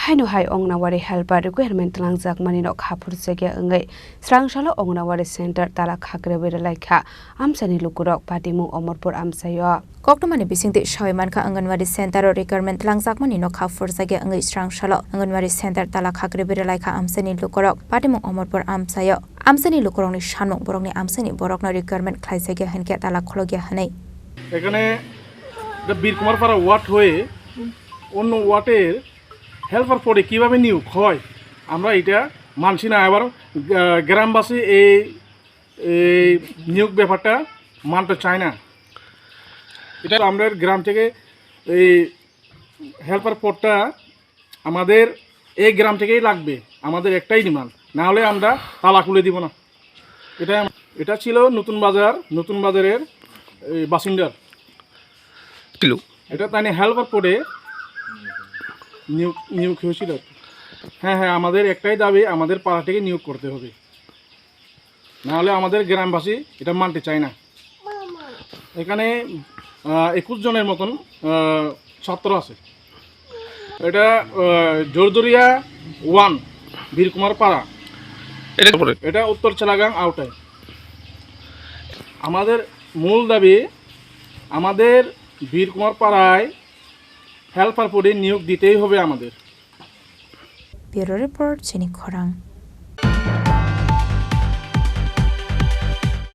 Hainu hai ongnawari helper requirement langjak manino khapur sege angai srangsalo ongnawari center tala khakre bere laikha amsani lukurok patimu omorpur amsayo koktomani bisingte shoymanka anganwari center requirement langjak manino khapur sege angai srangsalo anganwari center tala khakre bere laikha amsani lukurok patimu omorpur amsayo amsani lukurokni shanmung borokni amsani borokno requirement khlaisege henke tala khologe hanai এখানে বীরকুমারপাড়া word হয়ে অন্য ওয়ার্ডের helper পড়ে কীভাবে নিয়োগ হয় আমরা এটা মানছি না। আবার গ্রামবাসী এই নিয়োগ ব্যাপারটা মানতে চায় না। এটা আমরা গ্রাম থেকে এই হেল্পার পদটা আমাদের এই গ্রাম থেকেই লাগবে, আমাদের একটাই ডিমান্ড, না হলে আমরা তালা খুলে দিব না। এটা ছিল নতুন বাজারের বাসিন্দার এটা তাই হেল্পার পদে নিয়োগ হয়েছিল। হ্যাঁ, আমাদের একটাই দাবি, আমাদের পাড়া থেকে নিয়োগ করতে হবে, নাহলে আমাদের গ্রামবাসী এটা মানতে চায় না। এখানে 21 জনের মতন ছাত্র আছে। এটা জোরদরিয়া 1 বীরকুমারপাড়া, এটা উত্তর চেলাগাং আউটায়। আমাদের মূল দাবি আমাদের বীরকুমারপাড়ায় হেল্পার পদে নিয়োগ দিতেই হবে আমাদের। ব্যুরো রিপোর্ট চিনি খরাং।